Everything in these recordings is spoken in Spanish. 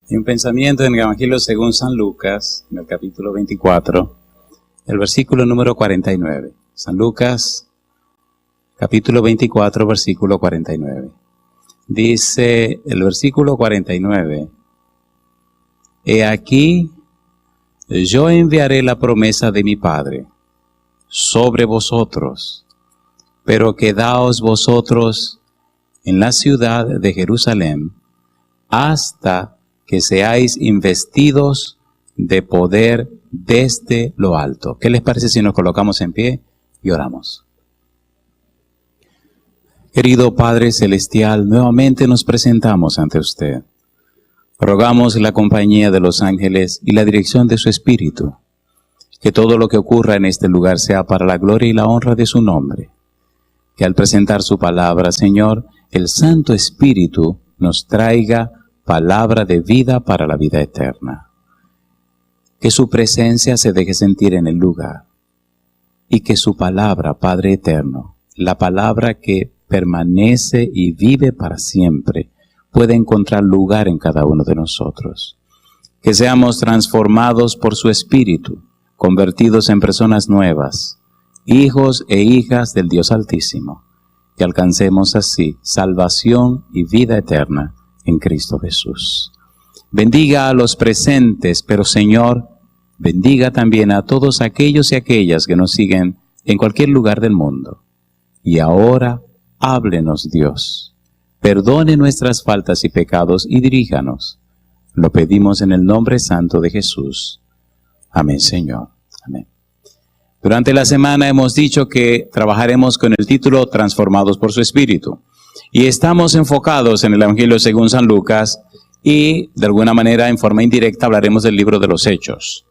Hay un pensamiento en el Evangelio según San Lucas, en el capítulo 24, el versículo número 49. San Lucas, capítulo 24, versículo 49. Dice el versículo 49, He aquí, yo enviaré la promesa de mi Padre sobre vosotros, pero quedaos vosotros en la ciudad de Jerusalén hasta que seáis investidos de poder desde lo alto. ¿Qué les parece si nos colocamos en pie y oramos? Querido Padre Celestial, nuevamente nos presentamos ante usted. Rogamos la compañía de los ángeles y la dirección de su Espíritu. Que todo lo que ocurra en este lugar sea para la gloria y la honra de su nombre. Que al presentar su palabra, Señor, el Santo Espíritu nos traiga palabra de vida para la vida eterna. Que su presencia se deje sentir en el lugar. Y que su palabra, Padre eterno, la palabra que permanece y vive para siempre, pueda encontrar lugar en cada uno de nosotros. Que seamos transformados por su Espíritu, convertidos en personas nuevas, hijos e hijas del Dios Altísimo, que alcancemos así salvación y vida eterna en Cristo Jesús. Bendiga a los presentes, pero Señor, bendiga también a todos aquellos y aquellas que nos siguen en cualquier lugar del mundo. Y ahora, háblenos Dios, perdone nuestras faltas y pecados y diríjanos. Lo pedimos en el nombre santo de Jesús. Amén, Señor. Amén. Durante la semana hemos dicho que trabajaremos con el título Transformados por su Espíritu. Y estamos enfocados en el Evangelio según San Lucas y de alguna manera en forma indirecta hablaremos del libro de los Hechos.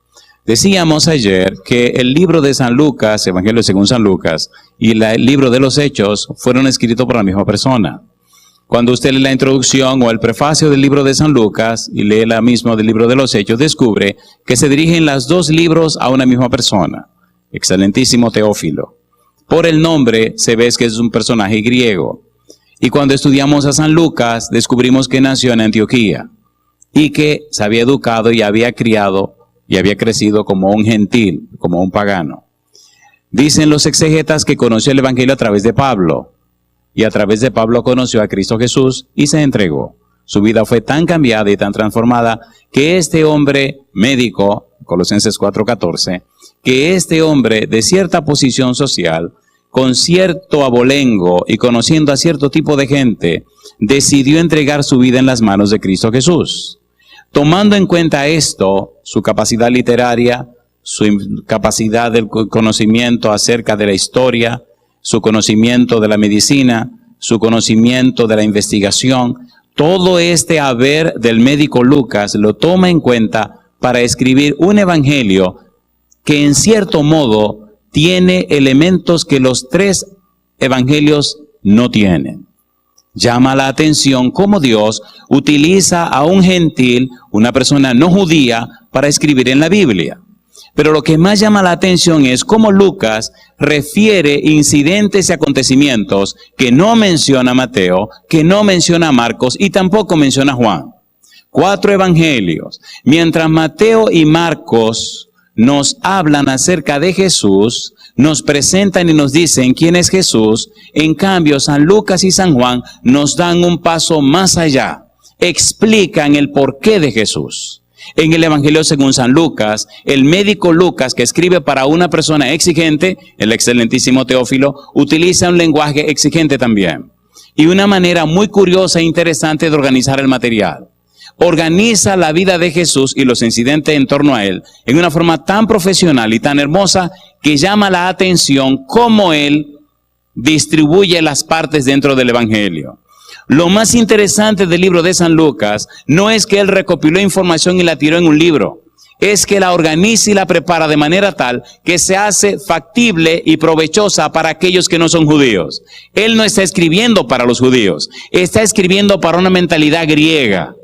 Decíamos ayer que el libro de San Lucas, Evangelio según San Lucas, y el libro de los Hechos fueron escritos por la misma persona. Cuando usted lee la introducción o el prefacio del libro de San Lucas y lee la misma del libro de los Hechos, descubre que se dirigen los dos libros a una misma persona, excelentísimo Teófilo. Por el nombre se ve que es un personaje griego. Y cuando estudiamos a San Lucas, descubrimos que nació en Antioquía y que se había educado y había criado y había crecido como un gentil, como un pagano. Dicen los exegetas que conoció el Evangelio a través de Pablo, y a través de Pablo conoció a Cristo Jesús y se entregó. Su vida fue tan cambiada y tan transformada que este hombre médico, Colosenses 4:14, que este hombre de cierta posición social, con cierto abolengo y conociendo a cierto tipo de gente, decidió entregar su vida en las manos de Cristo Jesús. Tomando en cuenta esto, su capacidad literaria, su capacidad del conocimiento acerca de la historia, su conocimiento de la medicina, su conocimiento de la investigación, todo este haber del médico Lucas lo toma en cuenta para escribir un evangelio que en cierto modo tiene elementos que los tres evangelios no tienen. Llama la atención cómo Dios utiliza a un gentil, una persona no judía, para escribir en la Biblia. Pero lo que más llama la atención es cómo Lucas refiere incidentes y acontecimientos que no menciona Mateo, que no menciona Marcos y tampoco menciona Juan. 4 evangelios. Mientras Mateo y Marcos nos hablan acerca de Jesús, nos presentan y nos dicen quién es Jesús, en cambio San Lucas y San Juan nos dan un paso más allá, explican el porqué de Jesús. En el Evangelio según San Lucas, el médico Lucas, que escribe para una persona exigente, el excelentísimo Teófilo, utiliza un lenguaje exigente también. Y una manera muy curiosa e interesante de organizar el material. Organiza la vida de Jesús y los incidentes en torno a él en una forma tan profesional y tan hermosa que llama la atención cómo él distribuye las partes dentro del Evangelio. Lo más interesante del libro de San Lucas no es que él recopiló información y la tiró en un libro, es que la organiza y la prepara de manera tal que se hace factible y provechosa para aquellos que no son judíos. Él no está escribiendo para los judíos, está escribiendo para una mentalidad griega.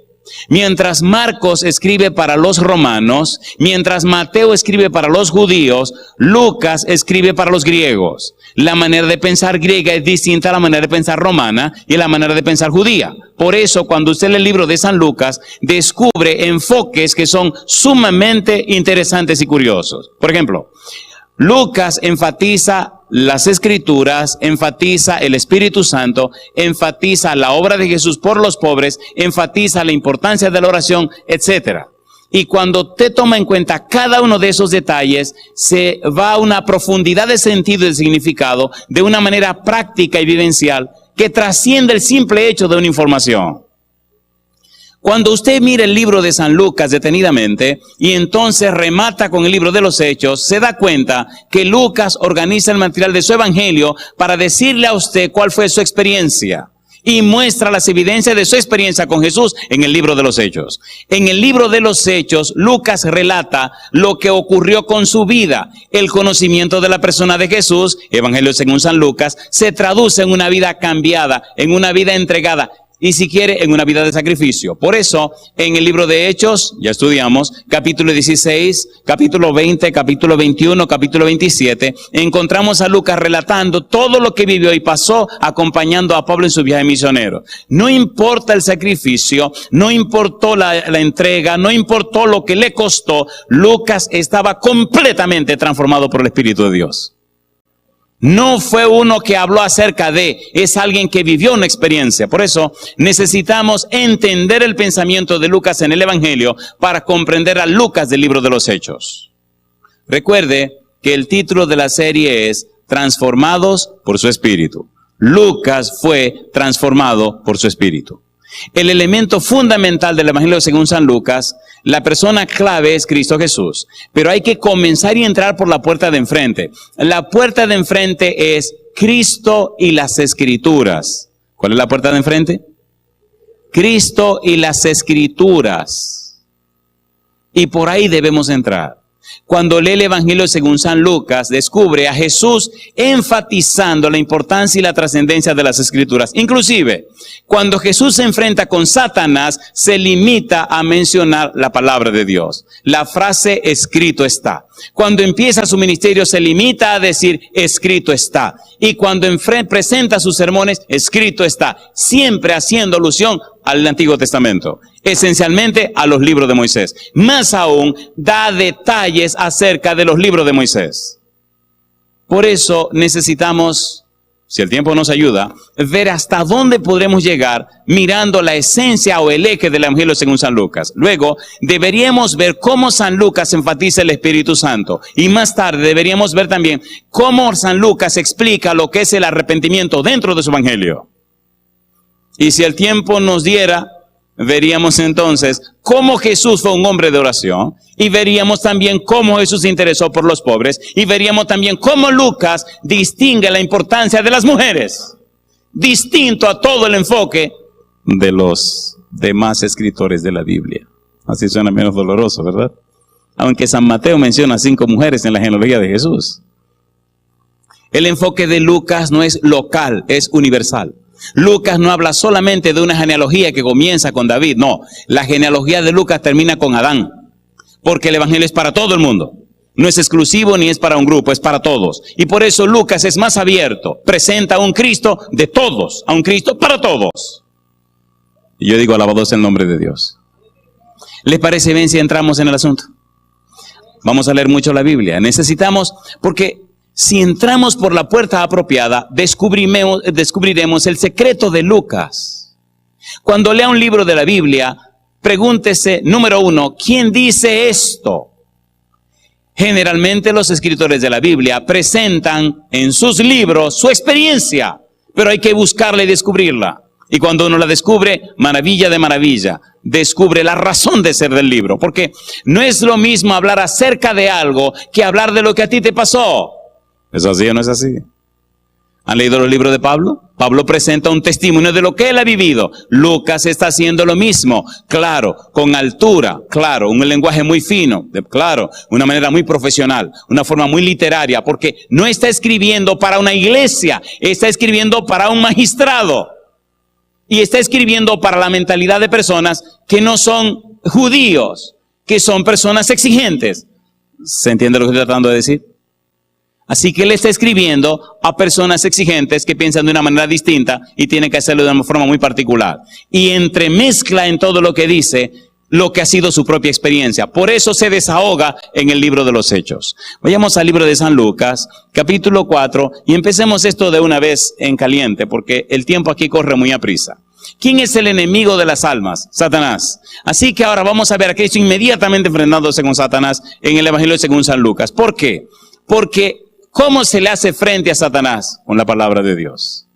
Mientras Marcos escribe para los romanos, mientras Mateo escribe para los judíos, Lucas escribe para los griegos. La manera de pensar griega es distinta a la manera de pensar romana y la manera de pensar judía. Por eso, cuando usted lee el libro de San Lucas, descubre enfoques que son sumamente interesantes y curiosos. Por ejemplo, Lucas enfatiza las Escrituras, enfatiza el Espíritu Santo, enfatiza la obra de Jesús por los pobres, enfatiza la importancia de la oración, etc. Y cuando te toma en cuenta cada uno de esos detalles, se va a una profundidad de sentido y de significado de una manera práctica y vivencial que trasciende el simple hecho de una información. Cuando usted mira el libro de San Lucas detenidamente y entonces remata con el libro de los Hechos, se da cuenta que Lucas organiza el material de su evangelio para decirle a usted cuál fue su experiencia y muestra las evidencias de su experiencia con Jesús en el libro de los Hechos. En el libro de los Hechos, Lucas relata lo que ocurrió con su vida. El conocimiento de la persona de Jesús, Evangelio según San Lucas, se traduce en una vida cambiada, en una vida entregada, y si quiere, en una vida de sacrificio. Por eso, en el libro de Hechos, ya estudiamos, capítulo 16, capítulo 20, capítulo 21, capítulo 27, encontramos a Lucas relatando todo lo que vivió y pasó acompañando a Pablo en su viaje misionero. No importa el sacrificio, no importó la entrega, no importó lo que le costó, Lucas estaba completamente transformado por el Espíritu de Dios. No fue uno que habló acerca de, es alguien que vivió una experiencia. Por eso necesitamos entender el pensamiento de Lucas en el Evangelio para comprender a Lucas del libro de los Hechos. Recuerde que el título de la serie es Transformados por su Espíritu. Lucas fue transformado por su Espíritu. El elemento fundamental del Evangelio según San Lucas, la persona clave es Cristo Jesús. Pero hay que comenzar y entrar por la puerta de enfrente. La puerta de enfrente es Cristo y las Escrituras. ¿Cuál es la puerta de enfrente? Cristo y las Escrituras. Y por ahí debemos entrar. Cuando lee el Evangelio según San Lucas, descubre a Jesús enfatizando la importancia y la trascendencia de las Escrituras. Inclusive, cuando Jesús se enfrenta con Satanás, se limita a mencionar la palabra de Dios. La frase escrito está. Cuando empieza su ministerio, se limita a decir escrito está. Y cuando presenta sus sermones, escrito está. Siempre haciendo alusión al Antiguo Testamento. Esencialmente a los libros de Moisés. Más aún, da detalles acerca de los libros de Moisés. Por eso necesitamos, si el tiempo nos ayuda, ver hasta dónde podremos llegar mirando la esencia o el eje del Evangelio según San Lucas. Luego, deberíamos ver cómo San Lucas enfatiza el Espíritu Santo. Y más tarde deberíamos ver también cómo San Lucas explica lo que es el arrepentimiento dentro de su Evangelio. Y si el tiempo nos diera, veríamos entonces cómo Jesús fue un hombre de oración, y veríamos también cómo Jesús se interesó por los pobres, y veríamos también cómo Lucas distingue la importancia de las mujeres, distinto a todo el enfoque de los demás escritores de la Biblia. Así suena menos doloroso, ¿verdad? Aunque San Mateo menciona 5 mujeres en la genealogía de Jesús. El enfoque de Lucas no es local, es universal. Lucas no habla solamente de una genealogía que comienza con David, no. La genealogía de Lucas termina con Adán, porque el Evangelio es para todo el mundo. No es exclusivo ni es para un grupo, es para todos. Y por eso Lucas es más abierto, presenta a un Cristo de todos, a un Cristo para todos. Y yo digo, alabado sea el nombre de Dios. ¿Les parece bien si entramos en el asunto? Vamos a leer mucho la Biblia. Necesitamos, porque si entramos por la puerta apropiada, descubriremos el secreto de Lucas. Cuando lea un libro de la Biblia, pregúntese, número 1, ¿quién dice esto? Generalmente los escritores de la Biblia presentan en sus libros su experiencia, pero hay que buscarla y descubrirla. Y cuando uno la descubre, maravilla de maravilla, descubre la razón de ser del libro. Porque no es lo mismo hablar acerca de algo que hablar de lo que a ti te pasó. ¿Es así o no es así? ¿Han leído los libros de Pablo? Pablo presenta un testimonio de lo que él ha vivido. Lucas está haciendo lo mismo. Claro, con altura, claro, un lenguaje muy fino, claro, una manera muy profesional, una forma muy literaria, porque no está escribiendo para una iglesia, está escribiendo para un magistrado. y está escribiendo para la mentalidad de personas que no son judíos, que son personas exigentes. ¿Se entiende lo que estoy tratando de decir? Así que él está escribiendo a personas exigentes que piensan de una manera distinta y tienen que hacerlo de una forma muy particular. Y entremezcla en todo lo que dice lo que ha sido su propia experiencia. Por eso se desahoga en el libro de los Hechos. Vayamos al libro de San Lucas, capítulo 4, y empecemos esto de una vez en caliente, porque el tiempo aquí corre muy aprisa. ¿Quién es el enemigo de las almas? Satanás. Así que ahora vamos a ver a Cristo inmediatamente enfrentándose con Satanás en el Evangelio según San Lucas. ¿Por qué? Porque ¿cómo se le hace frente a Satanás? Con la palabra de Dios.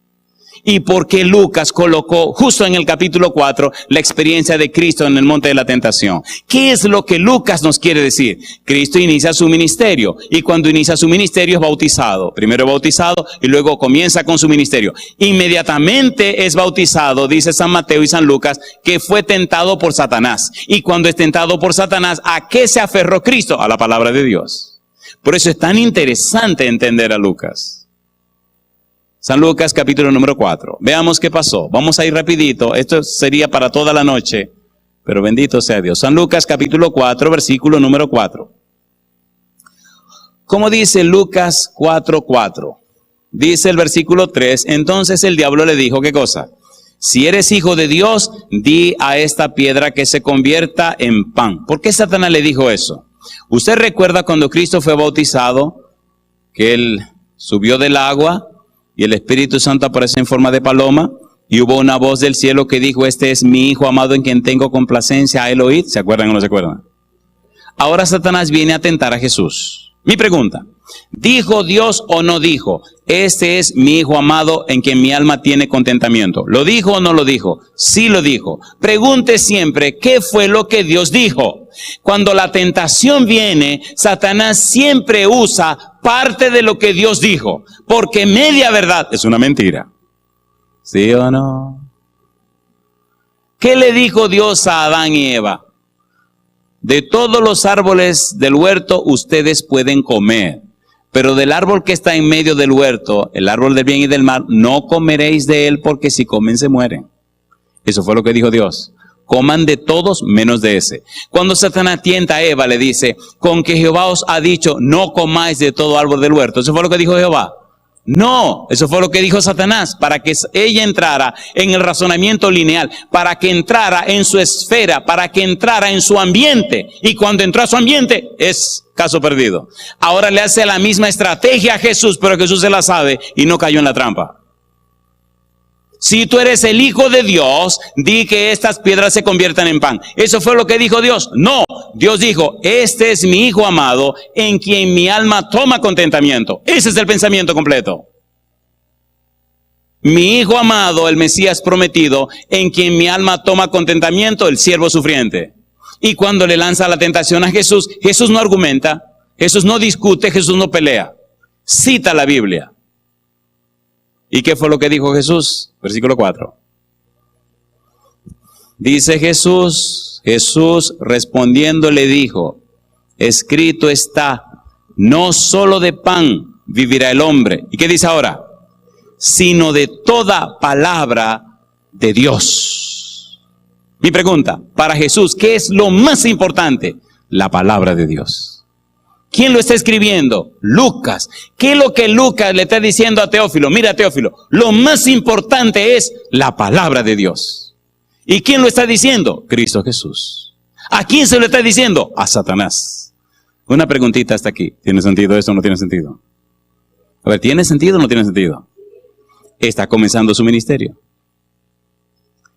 Y porque Lucas colocó justo en el capítulo 4 la experiencia de Cristo en el monte de la tentación. ¿Qué es lo que Lucas nos quiere decir? Cristo inicia su ministerio y cuando inicia su ministerio es bautizado. Primero es bautizado y luego comienza con su ministerio. Inmediatamente es bautizado, dice San Mateo y San Lucas, que fue tentado por Satanás. Y cuando es tentado por Satanás, ¿a qué se aferró Cristo? A la palabra de Dios. Por eso es tan interesante entender a Lucas. San Lucas capítulo número 4. Veamos qué pasó. Vamos a ir rapidito. Esto sería para toda la noche, pero bendito sea Dios. San Lucas capítulo 4, versículo número 4. ¿Cómo dice Lucas 4:4? Dice el versículo 3. Entonces el diablo le dijo, ¿qué cosa? Si eres hijo de Dios, di a esta piedra que se convierta en pan. ¿Por qué Satanás le dijo eso? Usted recuerda cuando Cristo fue bautizado, que él subió del agua, y el Espíritu Santo apareció en forma de paloma, y hubo una voz del cielo que dijo, este es mi Hijo amado en quien tengo complacencia, a él oíd. ¿Se acuerdan o no se acuerdan? Ahora Satanás viene a tentar a Jesús. Mi pregunta, ¿dijo Dios o no dijo? Este es mi Hijo amado en quien mi alma tiene contentamiento. ¿Lo dijo o no lo dijo? Sí lo dijo. Pregunte siempre, ¿qué fue lo que Dios dijo? Cuando la tentación viene, Satanás siempre usa parte de lo que Dios dijo, porque media verdad es una mentira. ¿Sí o no? ¿Qué le dijo Dios a Adán y Eva? De todos los árboles del huerto ustedes pueden comer, pero del árbol que está en medio del huerto, el árbol del bien y del mal, no comeréis de él porque si comen se mueren. Eso fue lo que dijo Dios. Coman de todos menos de ese. Cuando Satanás tienta a Eva, le dice, con que Jehová os ha dicho, no comáis de todo árbol del huerto. ¿Eso fue lo que dijo Jehová? No, eso fue lo que dijo Satanás, para que ella entrara en el razonamiento lineal, para que entrara en su esfera, para que entrara en su ambiente. Y cuando entró a su ambiente, es caso perdido. Ahora le hace la misma estrategia a Jesús, pero Jesús se la sabe y no cayó en la trampa. Si tú eres el Hijo de Dios, di que estas piedras se conviertan en pan. ¿Eso fue lo que dijo Dios? No, Dios dijo, este es mi Hijo amado, en quien mi alma toma contentamiento. Ese es el pensamiento completo. Mi Hijo amado, el Mesías prometido, en quien mi alma toma contentamiento, el siervo sufriente. Y cuando le lanza la tentación a Jesús, Jesús no argumenta, Jesús no discute, Jesús no pelea. Cita la Biblia. ¿Y qué fue lo que dijo Jesús? Versículo 4. Dice Jesús respondiendo le dijo, escrito está, no solo de pan vivirá el hombre. ¿Y qué dice ahora? Sino de toda palabra de Dios. Mi pregunta, para Jesús, ¿qué es lo más importante? La palabra de Dios. ¿Quién lo está escribiendo? Lucas. ¿Qué es lo que Lucas le está diciendo a Teófilo? Mira, Teófilo, lo más importante es la palabra de Dios. ¿Y quién lo está diciendo? Cristo Jesús. ¿A quién se lo está diciendo? A Satanás. Una preguntita hasta aquí. ¿Tiene sentido esto o no tiene sentido? A ver, ¿tiene sentido o no tiene sentido? Está comenzando su ministerio.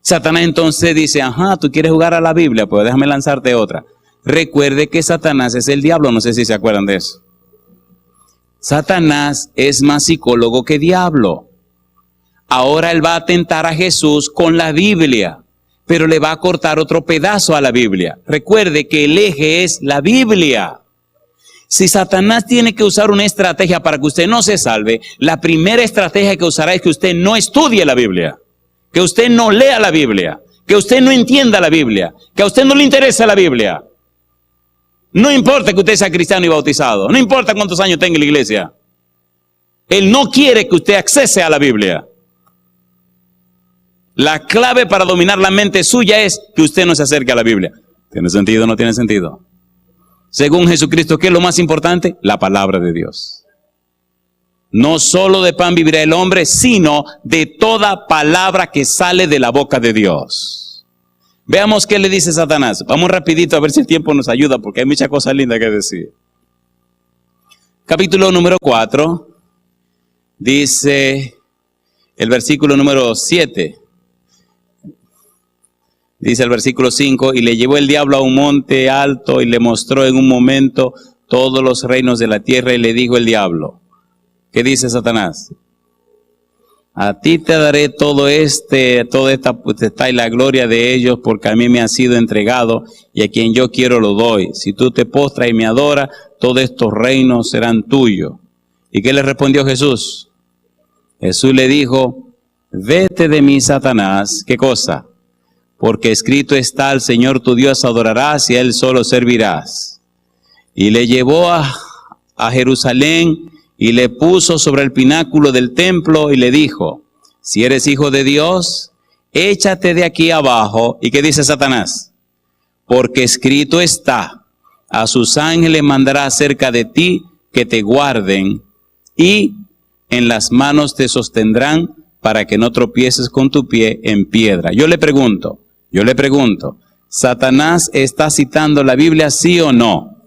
Satanás entonces dice, ajá, tú quieres jugar a la Biblia, pues déjame lanzarte otra. Recuerde que Satanás es el diablo, no sé si se acuerdan de eso. Satanás es más psicólogo que diablo. Ahora él va a tentar a Jesús con la Biblia, pero le va a cortar otro pedazo a la Biblia. Recuerde que el eje es la Biblia. Si Satanás tiene que usar una estrategia para que usted no se salve, la primera estrategia que usará es que usted no estudie la Biblia, que usted no lea la Biblia, que usted no entienda la Biblia, que a usted no le interesa la Biblia. No importa que usted sea cristiano y bautizado, no importa cuántos años tenga en la iglesia. Él no quiere que usted accese a la Biblia. La clave para dominar la mente suya es que usted no se acerque a la Biblia. ¿Tiene sentido o no tiene sentido? Según Jesucristo, ¿qué es lo más importante? La palabra de Dios. No solo de pan vivirá el hombre, sino de toda palabra que sale de la boca de Dios. Veamos qué le dice Satanás. Vamos rapidito a ver si el tiempo nos ayuda, porque hay muchas cosas lindas que decir. Capítulo número 4, dice el versículo número 7. Dice el versículo 5, y le llevó el diablo a un monte alto y le mostró en un momento todos los reinos de la tierra y le dijo el diablo. ¿Qué dice Satanás? A ti te daré toda esta potestad y la gloria de ellos, porque a mí me ha sido entregado y a quien yo quiero lo doy. Si tú te postras y me adoras, todos estos reinos serán tuyos. ¿Y qué le respondió Jesús? Jesús le dijo, vete de mí, Satanás. ¿Qué cosa? Porque escrito está, al Señor tu Dios adorarás y a Él solo servirás. Y le llevó a Jerusalén y le puso sobre el pináculo del templo y le dijo, si eres hijo de Dios, échate de aquí abajo. ¿Y qué dice Satanás? Porque escrito está, a sus ángeles mandará acerca de ti que te guarden y en las manos te sostendrán para que no tropieces con tu pie en piedra. Yo le pregunto, ¿Satanás está citando la Biblia, sí o no?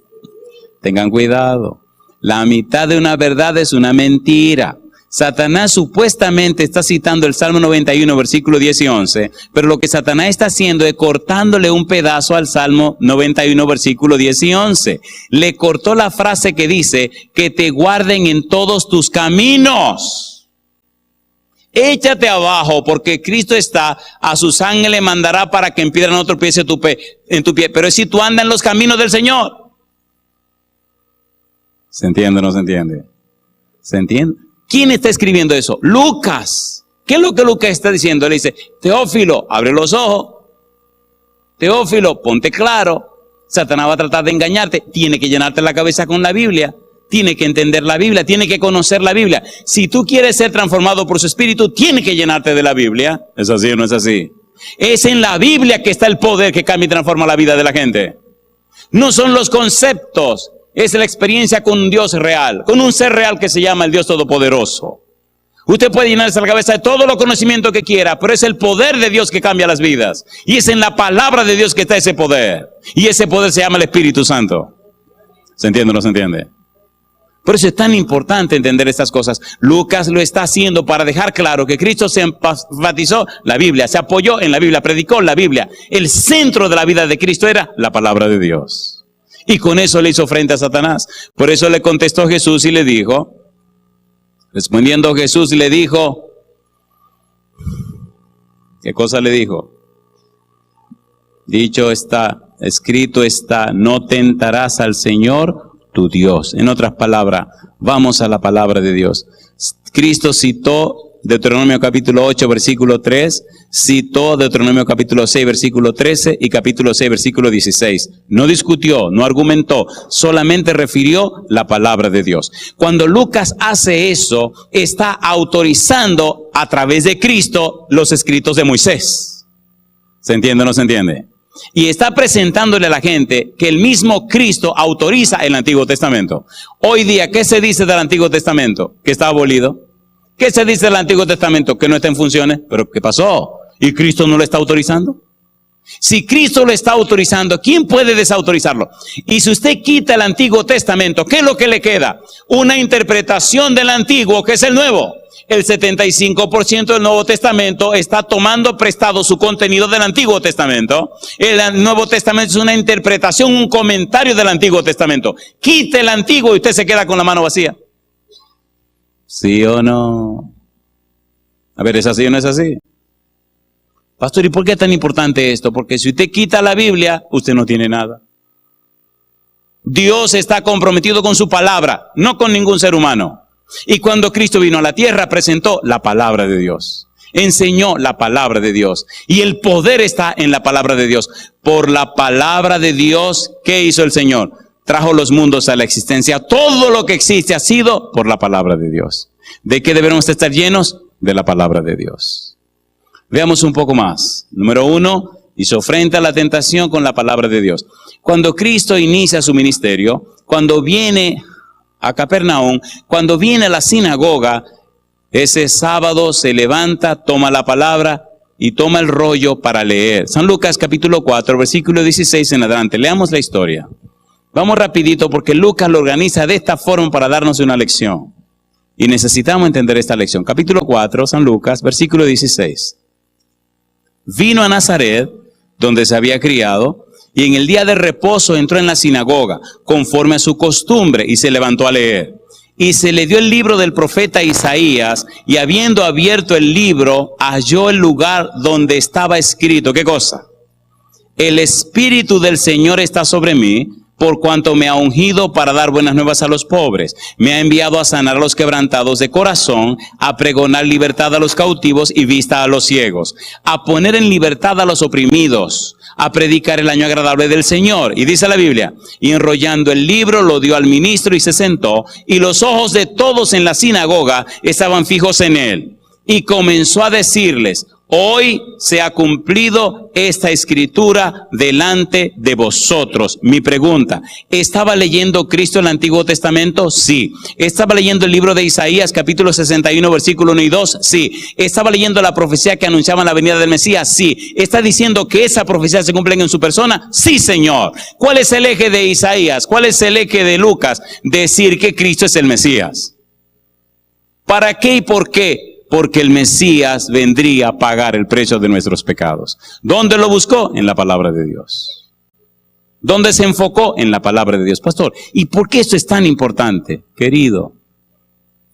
Tengan cuidado. La mitad de una verdad es una mentira. Satanás supuestamente está citando el Salmo 91, versículo 10 y 11, pero lo que Satanás está haciendo es cortándole un pedazo al Salmo 91, versículo 10 y 11. Le cortó la frase que dice, que te guarden en todos tus caminos. Échate abajo, porque Cristo está, a sus ángeles mandará para que en piedra no tropiece en tu pie. Pero es si tú andas en los caminos del Señor. ¿Se entiende o no se entiende? ¿Se entiende? ¿Quién está escribiendo eso? Lucas. ¿Qué es lo que Lucas está diciendo? Le dice, Teófilo, abre los ojos. Teófilo, ponte claro. Satanás va a tratar de engañarte. Tiene que llenarte la cabeza con la Biblia. Tiene que entender la Biblia. Tiene que conocer la Biblia. Si tú quieres ser transformado por su Espíritu, tiene que llenarte de la Biblia. ¿Es así o no es así? Es en la Biblia que está el poder que cambia y transforma la vida de la gente. No son los conceptos. Es la experiencia con un Dios real, con un ser real que se llama el Dios Todopoderoso. Usted puede llenarse la cabeza de todo los conocimiento que quiera, pero es el poder de Dios que cambia las vidas. Y es en la palabra de Dios que está ese poder. Y ese poder se llama el Espíritu Santo. ¿Se entiende o no se entiende? Por eso es tan importante entender estas cosas. Lucas lo está haciendo para dejar claro que Cristo se enfatizó la Biblia, se apoyó en la Biblia, predicó la Biblia. El centro de la vida de Cristo era la palabra de Dios. Y con eso le hizo frente a Satanás. Por eso le contestó Jesús y le dijo, respondiendo Jesús le dijo, ¿qué cosa le dijo? Dicho está, escrito está, no tentarás al Señor tu Dios. En otras palabras, vamos a la palabra de Dios. Cristo citó Deuteronomio capítulo 8, versículo 3, citó Deuteronomio capítulo 6, versículo 13 y capítulo 6, versículo 16. No discutió, no argumentó, solamente refirió la palabra de Dios. Cuando Lucas hace eso, está autorizando a través de Cristo los escritos de Moisés. ¿Se entiende o no se entiende? Y está presentándole a la gente que el mismo Cristo autoriza el Antiguo Testamento. Hoy día, ¿qué se dice del Antiguo Testamento? Que está abolido. ¿Qué se dice del Antiguo Testamento? Que no está en funciones. ¿Pero qué pasó? ¿Y Cristo no lo está autorizando? Si Cristo lo está autorizando, ¿quién puede desautorizarlo? Y si usted quita el Antiguo Testamento, ¿qué es lo que le queda? Una interpretación del Antiguo, que es el Nuevo. El 75% del Nuevo Testamento está tomando prestado su contenido del Antiguo Testamento. El Nuevo Testamento es una interpretación, un comentario del Antiguo Testamento. Quite el Antiguo y usted se queda con la mano vacía. ¿Sí o no? A ver, ¿es así o no es así? Pastor, ¿y por qué es tan importante esto? Porque si usted quita la Biblia, usted no tiene nada. Dios está comprometido con su palabra, no con ningún ser humano. Y cuando Cristo vino a la tierra, presentó la palabra de Dios. Enseñó la palabra de Dios. Y el poder está en la palabra de Dios. Por la palabra de Dios, ¿qué hizo el Señor? Trajo los mundos a la existencia. Todo lo que existe ha sido por la palabra de Dios. ¿De qué debemos estar llenos? De la palabra de Dios. Veamos un poco más. Número 1, hizo frente a la tentación con la palabra de Dios. Cuando Cristo inicia su ministerio, cuando viene a Capernaum, cuando viene a la sinagoga, ese sábado se levanta, toma la palabra y toma el rollo para leer. San Lucas capítulo 4, versículo 16 en adelante. Leamos la historia. Vamos rapidito porque Lucas lo organiza de esta forma para darnos una lección. Y necesitamos entender esta lección. Capítulo 4, San Lucas, versículo 16. Vino a Nazaret, donde se había criado, y en el día de reposo entró en la sinagoga, conforme a su costumbre, y se levantó a leer. Y se le dio el libro del profeta Isaías, y habiendo abierto el libro, halló el lugar donde estaba escrito. ¿Qué cosa? El Espíritu del Señor está sobre mí, por cuanto me ha ungido para dar buenas nuevas a los pobres. Me ha enviado a sanar a los quebrantados de corazón, a pregonar libertad a los cautivos y vista a los ciegos, a poner en libertad a los oprimidos, a predicar el año agradable del Señor. Y dice la Biblia, y enrollando el libro lo dio al ministro y se sentó, y los ojos de todos en la sinagoga estaban fijos en él. Y comenzó a decirles, hoy se ha cumplido esta escritura delante de vosotros. Mi pregunta, ¿estaba leyendo Cristo el Antiguo Testamento? Sí. ¿Estaba leyendo el libro de Isaías, capítulo 61, versículo 1 y 2? Sí. ¿Estaba leyendo la profecía que anunciaba la venida del Mesías? Sí. ¿Está diciendo que esa profecía se cumple en su persona? Sí, Señor. ¿Cuál es el eje de Isaías? ¿Cuál es el eje de Lucas? Decir que Cristo es el Mesías. ¿Para qué y por qué? Porque el Mesías vendría a pagar el precio de nuestros pecados. ¿Dónde lo buscó? En la palabra de Dios. ¿Dónde se enfocó? En la palabra de Dios. Pastor, ¿y por qué esto es tan importante? Querido,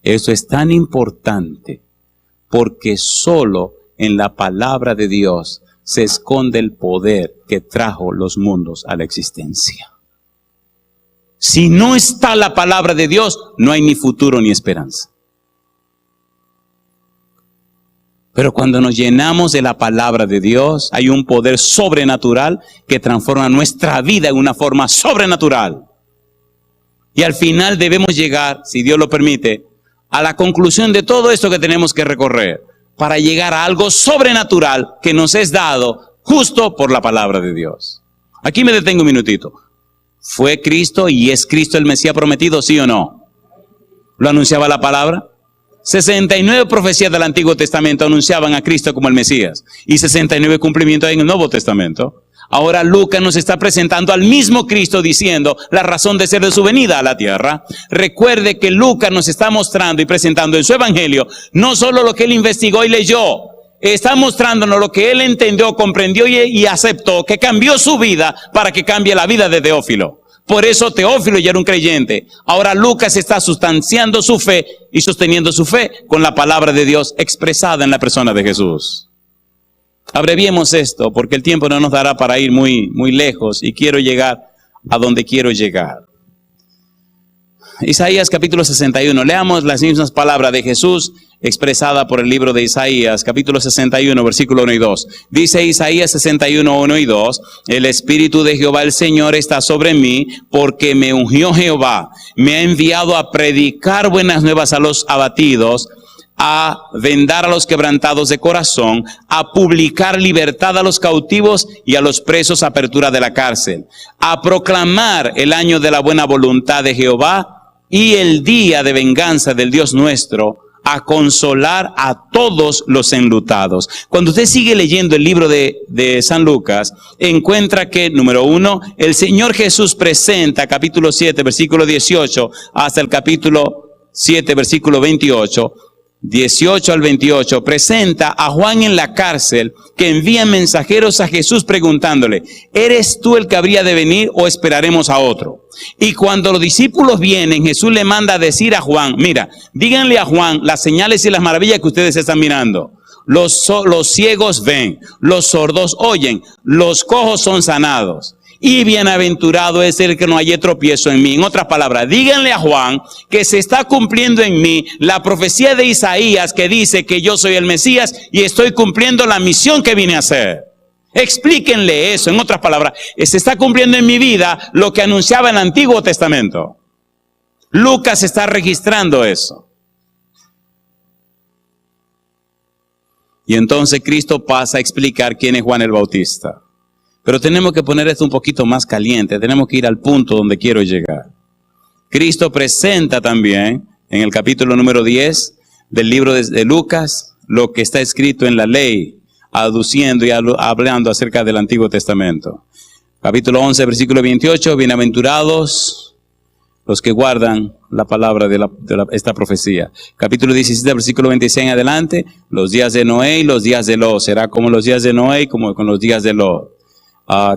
esto es tan importante porque solo en la palabra de Dios se esconde el poder que trajo los mundos a la existencia. Si no está la palabra de Dios, no hay ni futuro ni esperanza. Pero cuando nos llenamos de la palabra de Dios, hay un poder sobrenatural que transforma nuestra vida en una forma sobrenatural. Y al final debemos llegar, si Dios lo permite, a la conclusión de todo esto que tenemos que recorrer, para llegar a algo sobrenatural que nos es dado justo por la palabra de Dios. Aquí me detengo un minutito. ¿Fue Cristo y es Cristo el Mesías prometido, sí o no? ¿Lo anunciaba la palabra? 69 profecías del Antiguo Testamento anunciaban a Cristo como el Mesías y 69 cumplimientos en el Nuevo Testamento. Ahora Lucas nos está presentando al mismo Cristo diciendo la razón de ser de su venida a la tierra. Recuerde que Lucas nos está mostrando y presentando en su evangelio no solo lo que él investigó y leyó, está mostrándonos lo que él entendió, comprendió y aceptó, que cambió su vida para que cambie la vida de Teófilo. Por eso Teófilo ya era un creyente. Ahora Lucas está sustanciando su fe y sosteniendo su fe con la palabra de Dios expresada en la persona de Jesús. Abreviemos esto porque el tiempo no nos dará para ir muy lejos y quiero llegar a donde quiero llegar. Isaías capítulo 61. Leamos las mismas palabras de Jesús expresada por el libro de Isaías, capítulo 61, versículo 1 y 2. Dice Isaías 61, 1 y 2, el Espíritu de Jehová el Señor está sobre mí, porque me ungió Jehová, me ha enviado a predicar buenas nuevas a los abatidos, a vendar a los quebrantados de corazón, a publicar libertad a los cautivos y a los presos apertura de la cárcel, a proclamar el año de la buena voluntad de Jehová y el día de venganza del Dios nuestro, a consolar a todos los enlutados. Cuando usted sigue leyendo el libro de San Lucas, encuentra que, número 1, el Señor Jesús presenta, capítulo 7, versículo 18, hasta el capítulo 7, versículo 28, 18 al 28, presenta a Juan en la cárcel, que envía mensajeros a Jesús preguntándole, ¿eres tú el que habría de venir o esperaremos a otro? Y cuando los discípulos vienen, Jesús le manda a decir a Juan, mira, díganle a Juan las señales y las maravillas que ustedes están mirando. Los ciegos ven, los sordos oyen, los cojos son sanados. Y bienaventurado es el que no haya tropiezo en mí. En otras palabras, díganle a Juan que se está cumpliendo en mí la profecía de Isaías que dice que yo soy el Mesías y estoy cumpliendo la misión que vine a hacer. Explíquenle eso. En otras palabras, se está cumpliendo en mi vida lo que anunciaba el Antiguo Testamento. Lucas está registrando eso. Y entonces Cristo pasa a explicar quién es Juan el Bautista. Pero tenemos que poner esto un poquito más caliente, tenemos que ir al punto donde quiero llegar. Cristo presenta también, en el capítulo número 10 del libro de Lucas, lo que está escrito en la ley, aduciendo y hablando acerca del Antiguo Testamento. Capítulo 11, versículo 28, bienaventurados los que guardan la palabra de esta profecía. Capítulo 17, versículo 26 en adelante, los días de Noé y los días de Lot. Será como los días de Noé y como con los días de Lot.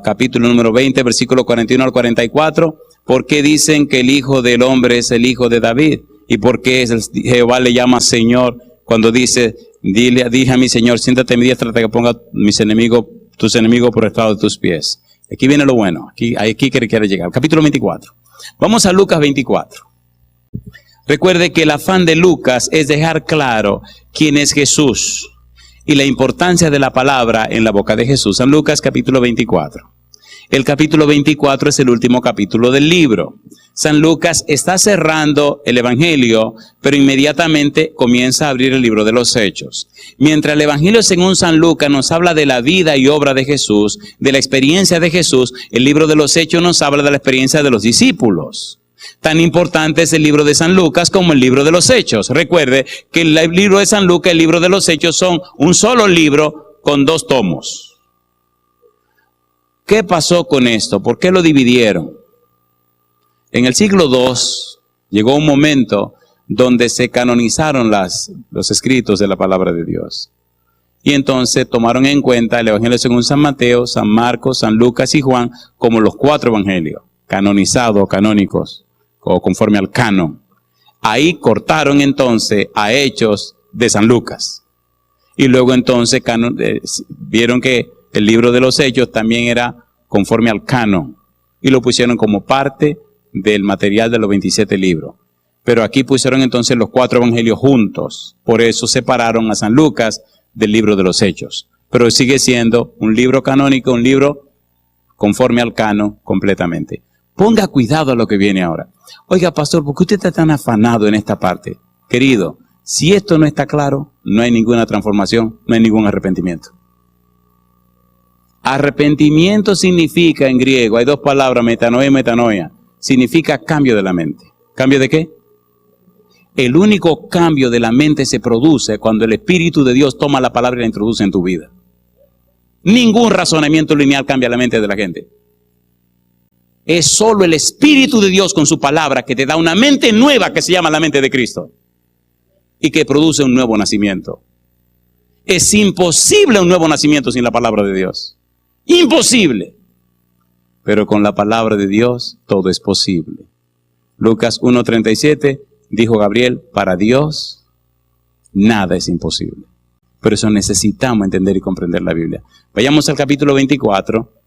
Capítulo número 20, versículo 41 al 44. ¿Por qué dicen que el Hijo del Hombre es el Hijo de David? ¿Y por qué Jehová le llama Señor cuando dice, dije a mi Señor, siéntate a mi diestra hasta que ponga tus enemigos por estrado de tus pies? Aquí viene lo bueno, aquí quiere llegar. Capítulo 24. Vamos a Lucas 24. Recuerde que el afán de Lucas es dejar claro quién es Jesús y la importancia de la palabra en la boca de Jesús. San Lucas capítulo 24. El capítulo 24 es el último capítulo del libro. San Lucas está cerrando el Evangelio, pero inmediatamente comienza a abrir el libro de los Hechos. Mientras el Evangelio según San Lucas nos habla de la vida y obra de Jesús, de la experiencia de Jesús, el libro de los Hechos nos habla de la experiencia de los discípulos. Tan importante es el libro de San Lucas como el libro de los Hechos. Recuerde que el libro de San Lucas y el libro de los Hechos son un solo libro con 2 tomos. ¿Qué pasó con esto? ¿Por qué lo dividieron? En el siglo II llegó un momento donde se canonizaron los escritos de la palabra de Dios. Y entonces tomaron en cuenta el Evangelio según San Mateo, San Marcos, San Lucas y Juan como los 4 evangelios, canonizados, canónicos, o conforme al canon. Ahí cortaron entonces a Hechos de San Lucas. Y luego entonces vieron que el libro de los Hechos también era conforme al canon. Y lo pusieron como parte del material de los 27 libros. Pero aquí pusieron entonces los 4 evangelios juntos. Por eso separaron a San Lucas del libro de los Hechos. Pero sigue siendo un libro canónico, un libro conforme al canon completamente. Ponga cuidado a lo que viene ahora. Oiga, pastor, ¿por qué usted está tan afanado en esta parte? Querido, si esto no está claro, no hay ninguna transformación, no hay ningún arrepentimiento. Arrepentimiento significa en griego, hay 2 palabras, metanoia y metanoia. Significa cambio de la mente. ¿Cambio de qué? El único cambio de la mente se produce cuando el Espíritu de Dios toma la palabra y la introduce en tu vida. Ningún razonamiento lineal cambia la mente de la gente. Es solo el Espíritu de Dios con su palabra que te da una mente nueva que se llama la mente de Cristo y que produce un nuevo nacimiento. Es imposible un nuevo nacimiento sin la palabra de Dios. Imposible. Pero con la palabra de Dios todo es posible. Lucas 1:37 dijo Gabriel, para Dios nada es imposible. Por eso necesitamos entender y comprender la Biblia. Vayamos al capítulo 24.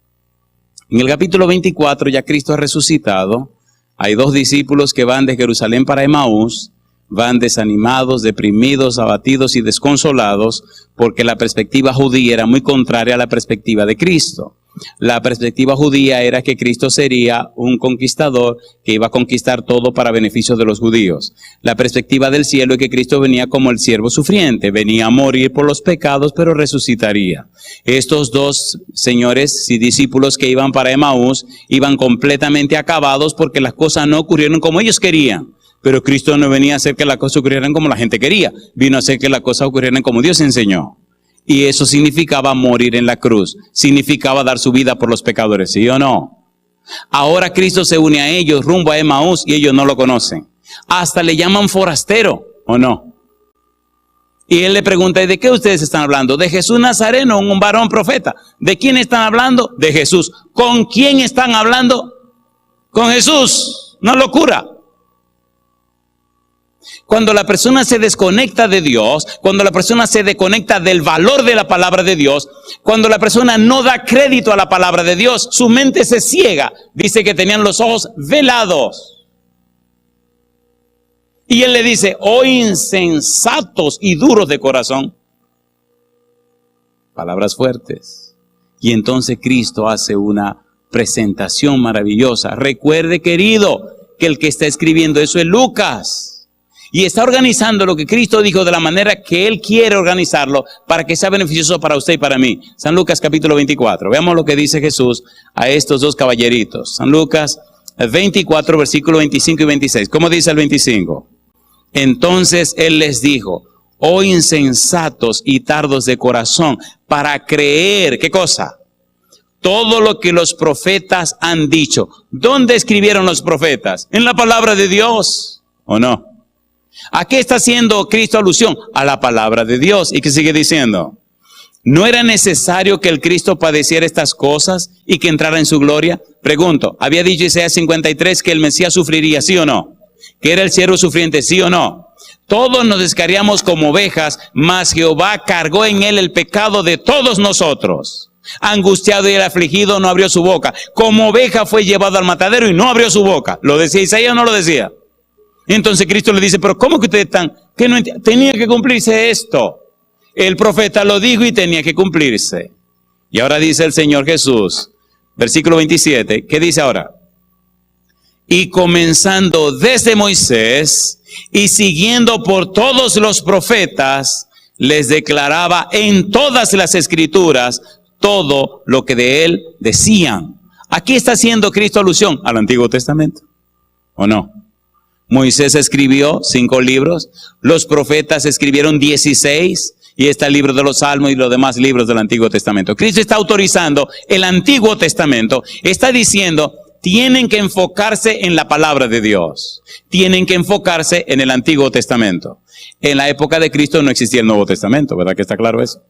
En el capítulo 24 ya Cristo ha resucitado. Hay 2 discípulos que van de Jerusalén para Emaús. Van desanimados, deprimidos, abatidos y desconsolados porque la perspectiva judía era muy contraria a la perspectiva de Cristo. La perspectiva judía era que Cristo sería un conquistador que iba a conquistar todo para beneficio de los judíos. La perspectiva del cielo es que Cristo venía como el siervo sufriente, venía a morir por los pecados, pero resucitaría. Estos 2 señores y discípulos que iban para Emaús iban completamente acabados porque las cosas no ocurrieron como ellos querían. Pero Cristo no venía a hacer que las cosas ocurrieran como la gente quería, vino a hacer que las cosas ocurrieran como Dios enseñó. Y eso significaba morir en la cruz, significaba dar su vida por los pecadores, ¿sí o no? Ahora Cristo se une a ellos rumbo a Emaús y ellos no lo conocen. Hasta le llaman forastero, ¿o no? Y él le pregunta, ¿de qué ustedes están hablando? ¿De Jesús Nazareno, un varón profeta? ¿De quién están hablando? De Jesús. ¿Con quién están hablando? Con Jesús. Una locura. Cuando la persona se desconecta de Dios, cuando la persona se desconecta del valor de la palabra de Dios, cuando la persona no da crédito a la palabra de Dios, su mente se ciega. Dice que tenían los ojos velados. Y él le dice, oh insensatos y duros de corazón. Palabras fuertes. Y entonces Cristo hace una presentación maravillosa. Recuerde, querido, que el que está escribiendo eso es Lucas. y está organizando lo que Cristo dijo de la manera que Él quiere organizarlo para que sea beneficioso para usted y para mí. San Lucas capítulo 24. Veamos lo que dice Jesús a estos dos caballeritos. San Lucas 24, versículo 25 y 26. ¿Cómo dice el 25? Entonces Él les dijo: oh insensatos y tardos de corazón, para creer, ¿qué cosa? Todo lo que los profetas han dicho. ¿Dónde escribieron los profetas? En la palabra de Dios, ¿o no? ¿A qué está haciendo Cristo alusión? A la palabra de Dios. ¿Y qué sigue diciendo? ¿No era necesario que el Cristo padeciera estas cosas y que entrara en su gloria? Pregunto, ¿había dicho Isaías 53 que el Mesías sufriría, sí o no? ¿Que era el siervo sufriente, sí o no? Todos nos descarriamos como ovejas, mas Jehová cargó en él el pecado de todos nosotros. Angustiado y el afligido no abrió su boca. Como oveja fue llevado al matadero y no abrió su boca. ¿Lo decía Isaías o no lo decía? Entonces Cristo le dice, pero ¿cómo que ustedes están? ¿Que no tenía que cumplirse esto? El profeta lo dijo y tenía que cumplirse. Y ahora dice el Señor Jesús, versículo 27, ¿qué dice ahora? Y comenzando desde Moisés y siguiendo por todos los profetas, les declaraba en todas las escrituras todo lo que de él decían. Aquí está haciendo Cristo alusión al Antiguo Testamento, ¿o no? Moisés escribió 5 libros, los profetas escribieron 16, y está el libro de los Salmos y los demás libros del Antiguo Testamento. Cristo está autorizando el Antiguo Testamento, está diciendo, tienen que enfocarse en la palabra de Dios, tienen que enfocarse en el Antiguo Testamento. En la época de Cristo no existía el Nuevo Testamento, ¿verdad que está claro eso?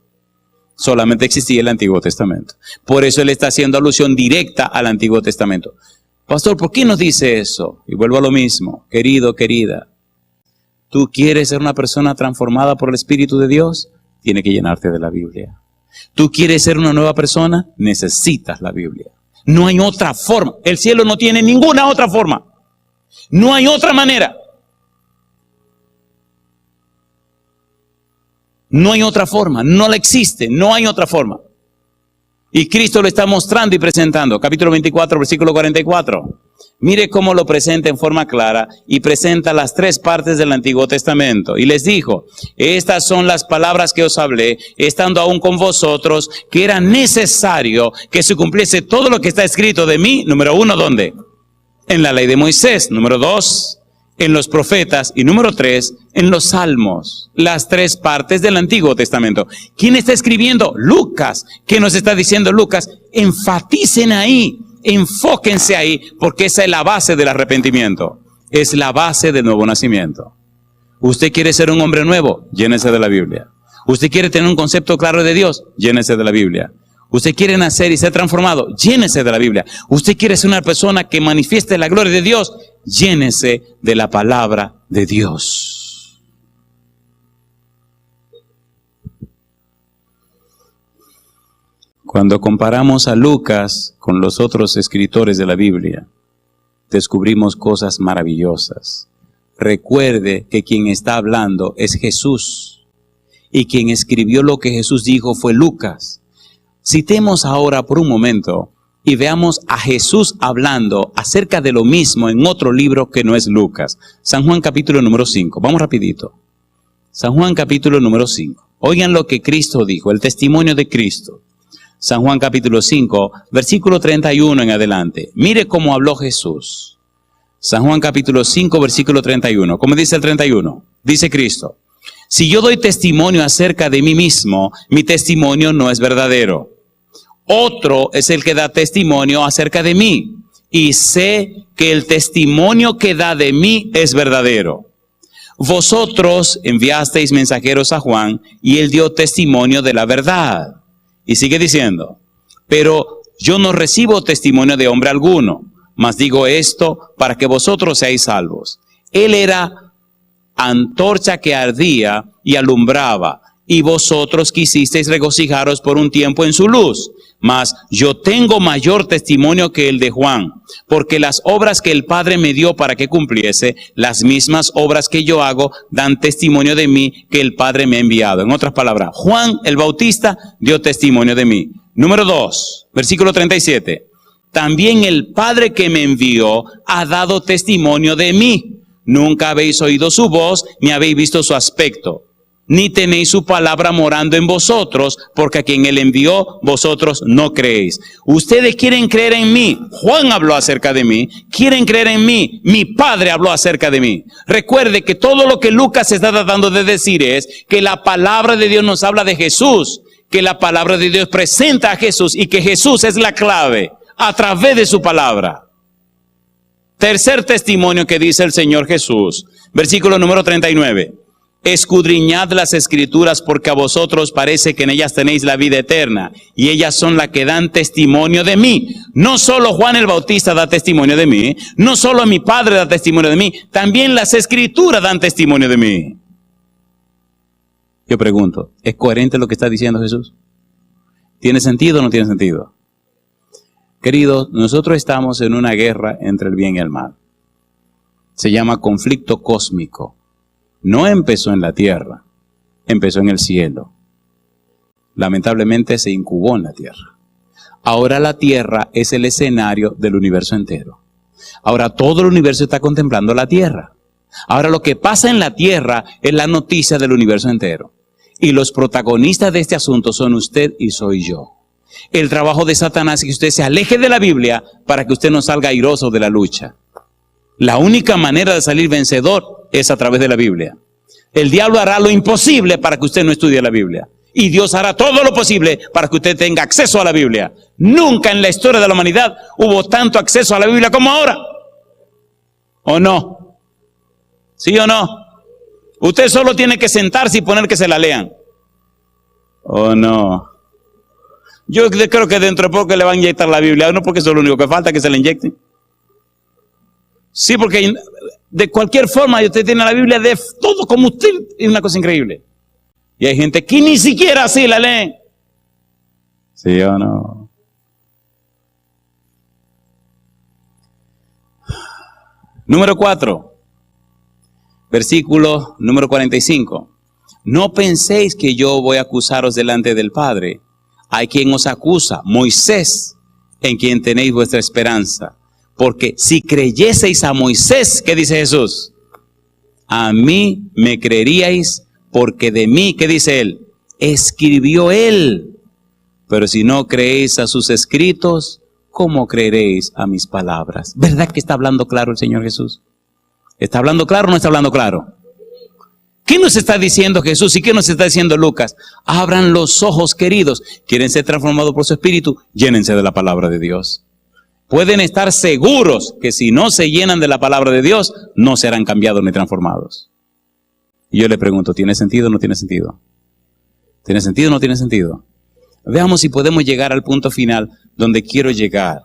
Solamente existía el Antiguo Testamento. Por eso Él está haciendo alusión directa al Antiguo Testamento. Pastor, ¿por qué nos dice eso? Y vuelvo a lo mismo, querido, querida. ¿Tú quieres ser una persona transformada por el Espíritu de Dios? Tienes que llenarte de la Biblia. ¿Tú quieres ser una nueva persona? Necesitas la Biblia. No hay otra forma. El cielo no tiene ninguna otra forma. No hay otra manera. No hay otra forma. No la existe. No hay otra forma. Y Cristo lo está mostrando y presentando. Capítulo 24, versículo 44. Mire cómo lo presenta en forma clara y presenta las 3 partes del Antiguo Testamento. Y les dijo, estas son las palabras que os hablé, estando aún con vosotros, que era necesario que se cumpliese todo lo que está escrito de mí. Número 1, ¿dónde? En la ley de Moisés. Número 2, en los profetas. Y número 3, en los salmos. Las 3 partes del Antiguo Testamento. ¿Quién está escribiendo? Lucas. ¿Qué nos está diciendo Lucas? Enfaticen ahí. Enfóquense ahí, porque esa es la base del arrepentimiento. Es la base del nuevo nacimiento. ¿Usted quiere ser un hombre nuevo? Llénese de la Biblia. ¿Usted quiere tener un concepto claro de Dios? Llénese de la Biblia. ¿Usted quiere nacer y ser transformado? Llénese de la Biblia. ¿Usted quiere ser una persona que manifieste la gloria de Dios? Llénese de la palabra de Dios. Cuando comparamos a Lucas con los otros escritores de la Biblia, descubrimos cosas maravillosas. Recuerde que quien está hablando es Jesús, y quien escribió lo que Jesús dijo fue Lucas. Citemos ahora por un momento y veamos a Jesús hablando acerca de lo mismo en otro libro que no es Lucas. San Juan capítulo número 5. Vamos rapidito. San Juan capítulo número 5. Oigan lo que Cristo dijo, el testimonio de Cristo. San Juan capítulo 5, versículo 31 en adelante. Mire cómo habló Jesús. San Juan capítulo 5, versículo 31. ¿Cómo dice el 31? Dice Cristo, si yo doy testimonio acerca de mí mismo, mi testimonio no es verdadero. Otro es el que da testimonio acerca de mí, y sé que el testimonio que da de mí es verdadero. Vosotros enviasteis mensajeros a Juan, y él dio testimonio de la verdad. Y sigue diciendo, pero yo no recibo testimonio de hombre alguno, mas digo esto para que vosotros seáis salvos. Él era antorcha que ardía y alumbraba, y vosotros quisisteis regocijaros por un tiempo en su luz. Mas yo tengo mayor testimonio que el de Juan, porque las obras que el Padre me dio para que cumpliese, las mismas obras que yo hago, dan testimonio de mí que el Padre me ha enviado. En otras palabras, Juan el Bautista dio testimonio de mí. Número 2, versículo 37. También el Padre que me envió ha dado testimonio de mí. Nunca habéis oído su voz, ni habéis visto su aspecto, ni tenéis su palabra morando en vosotros, porque a quien él envió, vosotros no creéis. Ustedes quieren creer en mí. Juan habló acerca de mí. Quieren creer en mí. Mi Padre habló acerca de mí. Recuerde que todo lo que Lucas está tratando de decir es que la palabra de Dios nos habla de Jesús, que la palabra de Dios presenta a Jesús y que Jesús es la clave a través de su palabra. Tercer testimonio que dice el Señor Jesús, versículo número 39. Escudriñad las escrituras porque a vosotros parece que en ellas tenéis la vida eterna y ellas son las que dan testimonio de mí. No solo Juan el Bautista da testimonio de mí, no solo mi Padre da testimonio de mí, también las escrituras dan testimonio de mí. Yo pregunto, ¿es coherente lo que está diciendo Jesús? ¿Tiene sentido o no tiene sentido? Queridos, nosotros estamos en una guerra entre el bien y el mal. Se llama conflicto cósmico. No empezó en la tierra, empezó en el cielo. Lamentablemente se incubó en la tierra. Ahora la tierra es el escenario del universo entero. Ahora todo el universo está contemplando la tierra. Ahora lo que pasa en la tierra es la noticia del universo entero. Y los protagonistas de este asunto son usted y soy yo. El trabajo de Satanás es que usted se aleje de la Biblia para que usted no salga airoso de la lucha. La única manera de salir vencedor es a través de la Biblia. El diablo hará lo imposible para que usted no estudie la Biblia. Y Dios hará todo lo posible para que usted tenga acceso a la Biblia. Nunca en la historia de la humanidad hubo tanto acceso a la Biblia como ahora. ¿O no? ¿Sí o no? Usted solo tiene que sentarse y poner que se la lean. ¿O no? Yo creo que dentro de poco le van a inyectar la Biblia. No, porque eso es lo único que falta, que se la inyecten. Sí, porque de cualquier forma usted tiene la Biblia de todo como usted. Es una cosa increíble. Y hay gente que ni siquiera así la leen. ¿Sí o no? Número 4. Versículo número 45. No penséis que yo voy a acusaros delante del Padre. Hay quien os acusa, Moisés, en quien tenéis vuestra esperanza. Porque si creyeseis a Moisés, ¿qué dice Jesús? A mí me creeríais, porque de mí, ¿qué dice él? Escribió él. Pero si no creéis a sus escritos, ¿cómo creeréis a mis palabras? ¿Verdad que está hablando claro el Señor Jesús? ¿Está hablando claro o no está hablando claro? ¿Qué nos está diciendo Jesús y qué nos está diciendo Lucas? Abran los ojos, queridos. ¿Quieren ser transformados por su espíritu? Llénense de la palabra de Dios. Pueden estar seguros que si no se llenan de la palabra de Dios, no serán cambiados ni transformados. Y yo le pregunto, ¿tiene sentido o no tiene sentido? ¿Tiene sentido o no tiene sentido? Veamos si podemos llegar al punto final donde quiero llegar.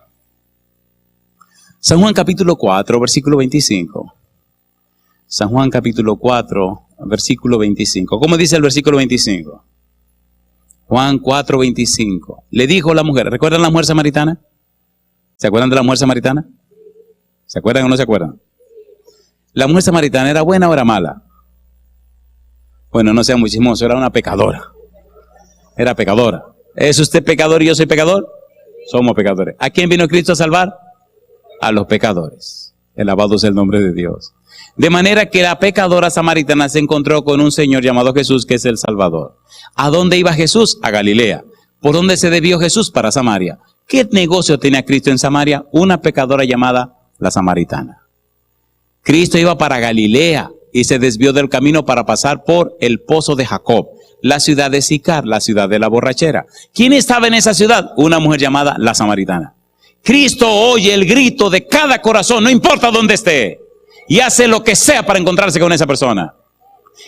San Juan capítulo 4, versículo 25. San Juan capítulo 4, versículo 25. ¿Cómo dice el versículo 25? Juan 4, 25. Le dijo la mujer, ¿recuerdan la mujer samaritana? ¿Se acuerdan de la mujer samaritana? ¿Se acuerdan o no se acuerdan? ¿La mujer samaritana era buena o era mala? Bueno, no sea muy chismoso, era una pecadora. Era pecadora. ¿Es usted pecador y yo soy pecador? Somos pecadores. ¿A quién vino Cristo a salvar? A los pecadores. Alabado sea el nombre de Dios. De manera que la pecadora samaritana se encontró con un señor llamado Jesús, que es el Salvador. ¿A dónde iba Jesús? A Galilea. ¿Por dónde se desvió Jesús? Para Samaria. ¿Qué negocio tenía Cristo en Samaria? Una pecadora llamada la samaritana. Cristo iba para Galilea y se desvió del camino para pasar por el pozo de Jacob, la ciudad de Sicar, la ciudad de la borrachera. ¿Quién estaba en esa ciudad? Una mujer llamada la samaritana. Cristo oye el grito de cada corazón, no importa dónde esté, y hace lo que sea para encontrarse con esa persona.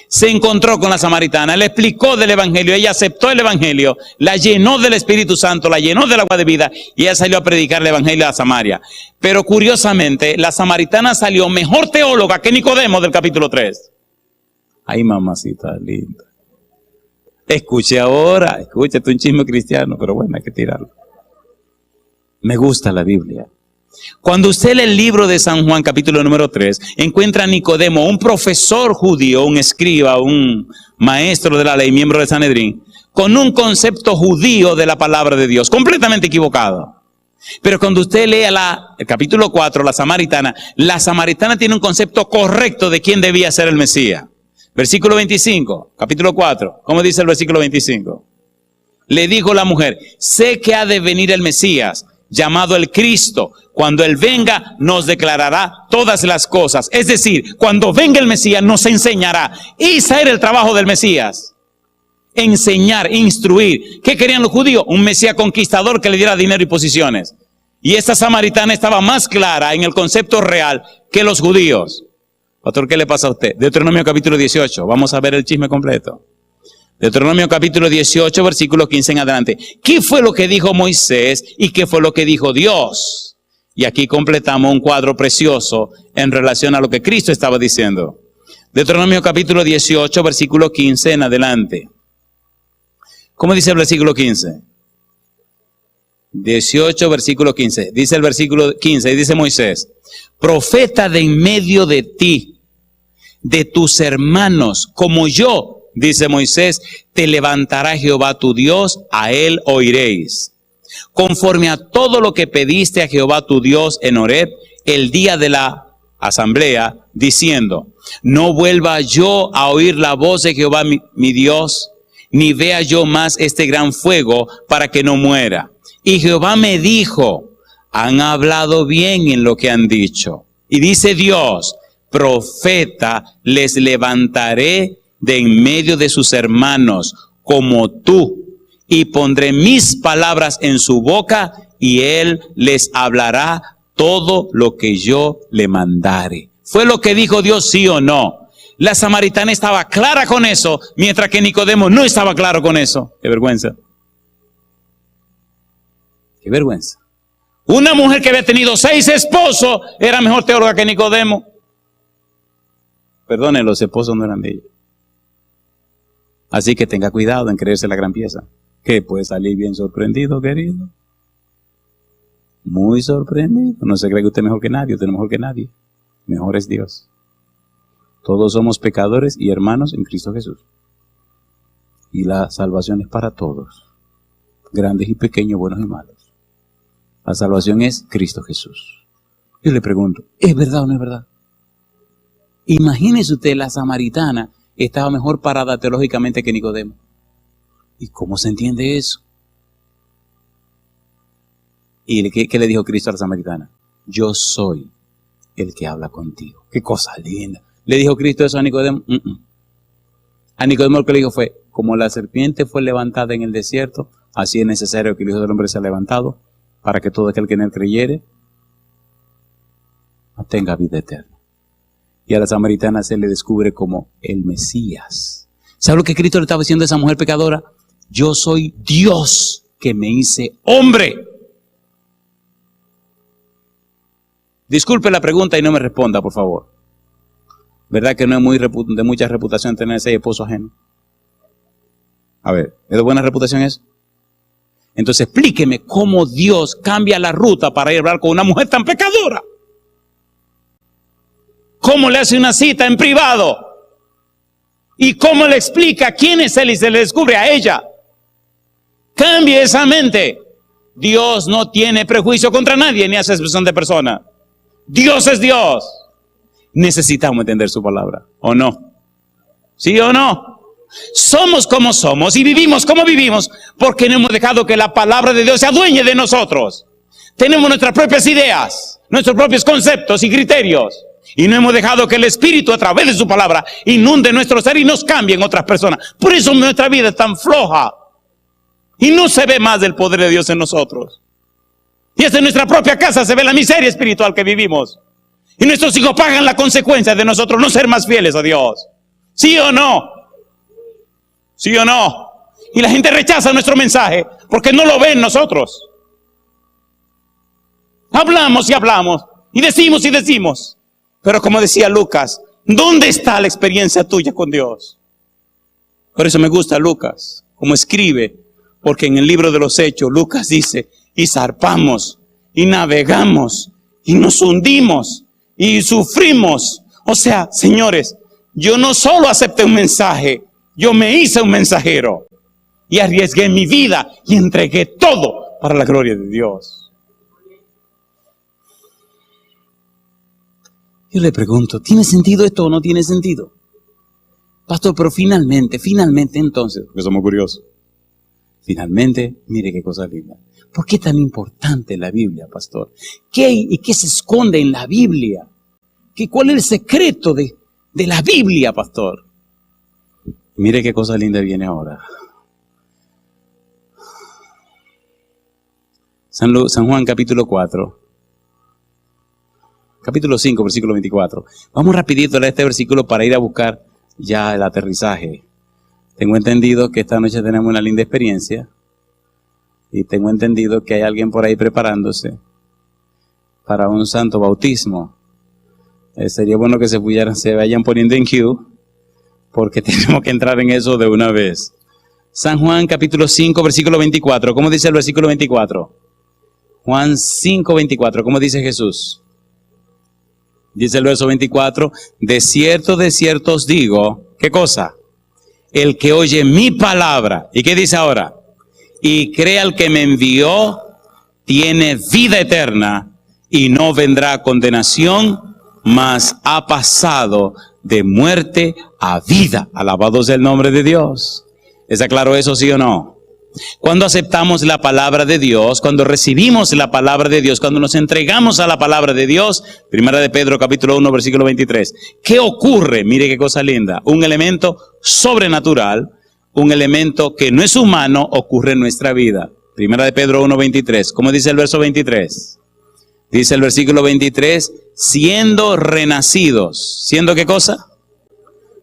Se encontró con la samaritana, le explicó del evangelio, ella aceptó el evangelio, la llenó del Espíritu Santo, la llenó del agua de vida y ella salió a predicar el evangelio a Samaria. Pero curiosamente, la samaritana salió mejor teóloga que Nicodemo del capítulo 3. Ay, mamacita linda. Escuche ahora, escúchate un chisme cristiano, pero bueno, hay que tirarlo. Me gusta la Biblia. Cuando usted lee el libro de San Juan, capítulo número 3, encuentra a Nicodemo, un profesor judío, un escriba, un maestro de la ley, miembro del Sanedrín, con un concepto judío de la palabra de Dios, completamente equivocado. Pero cuando usted lea el capítulo 4, la samaritana tiene un concepto correcto de quién debía ser el Mesías. Versículo 25, capítulo 4. ¿Cómo dice el versículo 25? Le dijo la mujer, sé que ha de venir el Mesías, llamado el Cristo. Cuando Él venga, nos declarará todas las cosas. Es decir, cuando venga el Mesías, nos enseñará. Y ese era el trabajo del Mesías. Enseñar, instruir. ¿Qué querían los judíos? Un Mesías conquistador que le diera dinero y posiciones. Y esta samaritana estaba más clara en el concepto real que los judíos. Pastor, ¿qué le pasa a usted? Deuteronomio capítulo 18. Vamos a ver el chisme completo. Deuteronomio capítulo 18, versículo 15 en adelante. ¿Qué fue lo que dijo Moisés y qué fue lo que dijo Dios? Y aquí completamos un cuadro precioso en relación a lo que Cristo estaba diciendo. Deuteronomio capítulo 18, versículo 15 en adelante. ¿Cómo dice el versículo 15? 18, versículo 15. Dice el versículo 15, dice Moisés, profeta de en medio de ti, de tus hermanos, como yo, dice Moisés, te levantará Jehová tu Dios, a él oiréis. Conforme a todo lo que pediste a Jehová tu Dios en Horeb, el día de la asamblea, diciendo, no vuelva yo a oír la voz de Jehová mi Dios, ni vea yo más este gran fuego para que no muera. Y Jehová me dijo, han hablado bien en lo que han dicho. Y dice Dios, profeta les levantaré de en medio de sus hermanos, como tú, y pondré mis palabras en su boca, y él les hablará todo lo que yo le mandare. ¿Fue lo que dijo Dios, sí o no? La samaritana estaba clara con eso, mientras que Nicodemo no estaba claro con eso. Qué vergüenza. Qué vergüenza. Una mujer que había tenido 6 esposos era mejor teóloga que Nicodemo. Perdone, los esposos no eran de ella. Así que tenga cuidado en creerse la gran pieza, que puede salir bien sorprendido, querido. Muy sorprendido. No se cree que usted es mejor que nadie, usted no es mejor que nadie. Mejor es Dios. Todos somos pecadores y hermanos en Cristo Jesús. Y la salvación es para todos, grandes y pequeños, buenos y malos. La salvación es Cristo Jesús. Yo le pregunto, ¿es verdad o no es verdad? Imagínese usted, la samaritana estaba mejor parada teológicamente que Nicodemo. ¿Y cómo se entiende eso? ¿Y qué le dijo Cristo a la samaritana? Yo soy el que habla contigo. Qué cosa linda. ¿Le dijo Cristo eso a Nicodemo? A Nicodemo lo que le dijo fue, como la serpiente fue levantada en el desierto, así es necesario que el Hijo del Hombre sea levantado, para que todo aquel que en él creyere tenga vida eterna. Y a la samaritana se le descubre como el Mesías. ¿Sabe lo que Cristo le estaba diciendo a esa mujer pecadora? Yo soy Dios que me hice hombre. Disculpe la pregunta y no me responda, por favor. ¿Verdad que no es de mucha reputación tener 6 esposos ajenos? A ver, ¿es de buena reputación eso? Entonces explíqueme cómo Dios cambia la ruta para ir a hablar con una mujer tan pecadora. ¿Cómo le hace una cita en privado? ¿Y cómo le explica quién es él y se le descubre a ella? Cambie esa mente. Dios no tiene prejuicio contra nadie ni hace expresión de persona. Dios es Dios. Necesitamos entender su palabra, ¿o no? ¿Sí o no? Somos como somos y vivimos como vivimos porque no hemos dejado que la palabra de Dios se adueñe de nosotros. Tenemos nuestras propias ideas, nuestros propios conceptos y criterios. Y no hemos dejado que el Espíritu a través de su palabra inunde nuestro ser y nos cambie en otras personas. Por eso nuestra vida es tan floja. Y no se ve más del poder de Dios en nosotros. Y hasta en nuestra propia casa se ve la miseria espiritual que vivimos. Y nuestros hijos pagan la consecuencia de nosotros no ser más fieles a Dios. ¿Sí o no? ¿Sí o no? Y la gente rechaza nuestro mensaje porque no lo ve en nosotros. Hablamos y hablamos y decimos. Pero como decía Lucas, ¿dónde está la experiencia tuya con Dios? Por eso me gusta Lucas, como escribe, porque en el libro de los Hechos Lucas dice, y zarpamos, y navegamos, y nos hundimos, y sufrimos. O sea, señores, yo no solo acepté un mensaje, yo me hice un mensajero, y arriesgué mi vida, y entregué todo para la gloria de Dios. Yo le pregunto, ¿tiene sentido esto o no tiene sentido? Pastor, pero finalmente entonces, porque somos curiosos. Finalmente, mire qué cosa linda. ¿Por qué es tan importante la Biblia, pastor? ¿Qué hay y qué se esconde en la Biblia? ¿Cuál es el secreto de la Biblia, pastor? Mire qué cosa linda viene ahora. San Juan capítulo 4. Capítulo 5, versículo 24. Vamos rapidito a este versículo para ir a buscar ya el aterrizaje. Tengo entendido que esta noche tenemos una linda experiencia. Y tengo entendido que hay alguien por ahí preparándose para un santo bautismo. Sería bueno que se vayan poniendo en queue, porque tenemos que entrar en eso de una vez. San Juan capítulo 5, versículo 24. ¿Cómo dice el versículo 24? Juan 5, 24. ¿Cómo dice Jesús? Dice el verso 24. De cierto os digo, ¿qué cosa? El que oye mi palabra. ¿Y qué dice ahora? Y cree al que me envió, tiene vida eterna y no vendrá a condenación, mas ha pasado de muerte a vida. Alabado sea el nombre de Dios. ¿Está claro eso, sí o no? Cuando aceptamos la palabra de Dios, cuando recibimos la palabra de Dios, cuando nos entregamos a la palabra de Dios, Primera de Pedro capítulo 1 versículo 23, ¿qué ocurre? Mire qué cosa linda, un elemento sobrenatural, un elemento que no es humano ocurre en nuestra vida. Primera de Pedro 1, 23, ¿cómo dice el verso 23? Dice el versículo 23, siendo renacidos, ¿siendo qué cosa?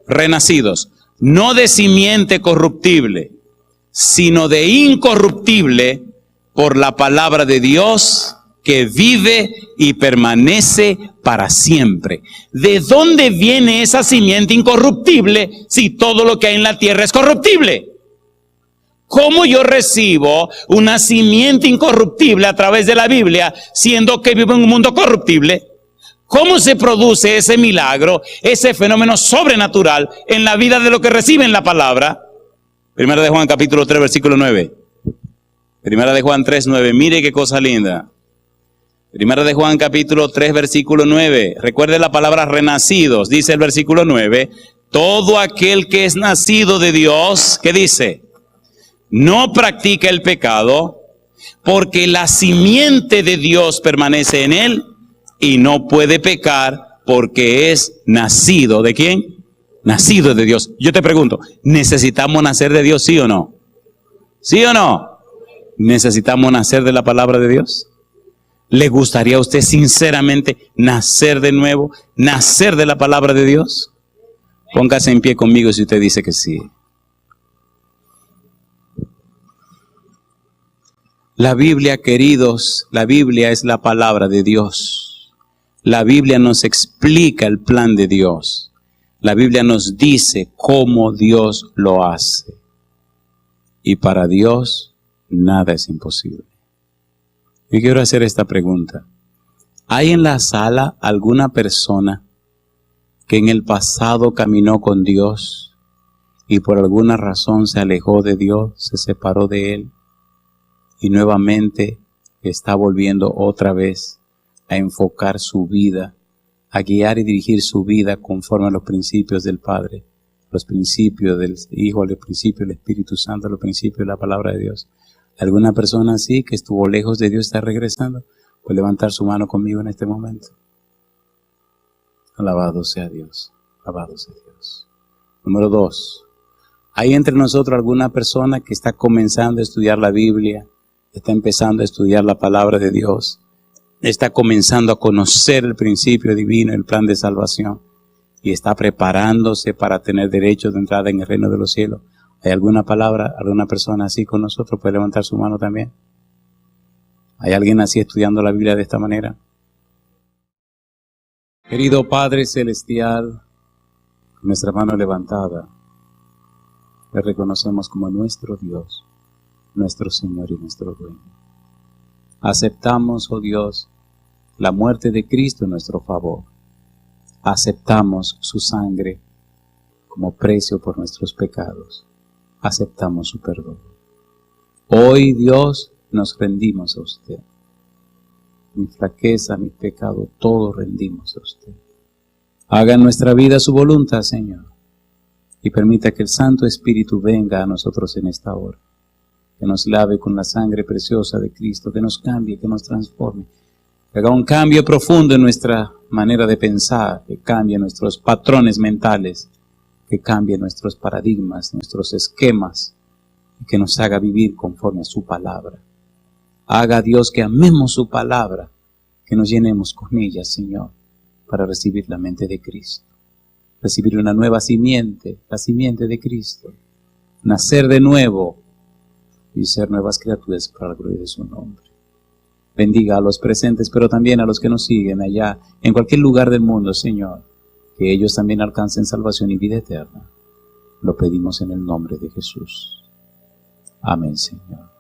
Renacidos, no de simiente corruptible, sino de incorruptible por la palabra de Dios que vive y permanece para siempre. ¿De dónde viene esa simiente incorruptible si todo lo que hay en la tierra es corruptible? ¿Cómo yo recibo una simiente incorruptible a través de la Biblia, siendo que vivo en un mundo corruptible? ¿Cómo se produce ese milagro, ese fenómeno sobrenatural en la vida de lo que reciben la palabra? Primera de Juan capítulo 3 versículo 9. Primera de Juan 3, 9. Mire qué cosa linda. Primera de Juan capítulo 3 versículo 9. Recuerde la palabra renacidos. Dice el versículo 9. Todo aquel que es nacido de Dios, ¿qué dice? No practica el pecado, porque la simiente de Dios permanece en él y no puede pecar porque es nacido. ¿De quién? Nacido de Dios. Yo te pregunto, ¿necesitamos nacer de Dios, sí o no? ¿Sí o no? ¿Necesitamos nacer de la palabra de Dios? ¿Le gustaría a usted sinceramente nacer de nuevo, nacer de la palabra de Dios? Póngase en pie conmigo si usted dice que sí. La Biblia, queridos, la Biblia es la palabra de Dios. La Biblia nos explica el plan de Dios. La Biblia nos dice cómo Dios lo hace. Y para Dios nada es imposible. Yo quiero hacer esta pregunta. ¿Hay en la sala alguna persona que en el pasado caminó con Dios y por alguna razón se alejó de Dios, se separó de Él y nuevamente está volviendo otra vez a enfocar su vida, a guiar y dirigir su vida conforme a los principios del Padre, los principios del Hijo, los principios del Espíritu Santo, los principios de la palabra de Dios? ¿Alguna persona así que estuvo lejos de Dios está regresando? Pues levantar su mano conmigo en este momento. Alabado sea Dios, alabado sea Dios. Número 2. ¿Hay entre nosotros alguna persona que está comenzando a estudiar la Biblia, está empezando a estudiar la palabra de Dios, está comenzando a conocer el principio divino, el plan de salvación, y está preparándose para tener derecho de entrada en el reino de los cielos? ¿Hay alguna palabra, alguna persona así con nosotros? ¿Puede levantar su mano también? ¿Hay alguien así estudiando la Biblia de esta manera? Querido Padre Celestial, con nuestra mano levantada, le reconocemos como nuestro Dios, nuestro Señor y nuestro Dueño. Aceptamos, oh Dios, la muerte de Cristo en nuestro favor. Aceptamos su sangre como precio por nuestros pecados. Aceptamos su perdón. Hoy, Dios, nos rendimos a usted. Mi flaqueza, mi pecado, todo rendimos a usted. Haga en nuestra vida su voluntad, Señor, y permita que el Santo Espíritu venga a nosotros en esta hora, que nos lave con la sangre preciosa de Cristo, que nos cambie, que nos transforme, que haga un cambio profundo en nuestra manera de pensar, que cambie nuestros patrones mentales, que cambie nuestros paradigmas, nuestros esquemas, y que nos haga vivir conforme a su palabra. Haga, Dios, que amemos su palabra, que nos llenemos con ella, Señor, para recibir la mente de Cristo, recibir una nueva simiente, la simiente de Cristo, nacer de nuevo y ser nuevas criaturas para la gloria de su nombre. Bendiga a los presentes, pero también a los que nos siguen allá, en cualquier lugar del mundo, Señor, que ellos también alcancen salvación y vida eterna. Lo pedimos en el nombre de Jesús. Amén, Señor.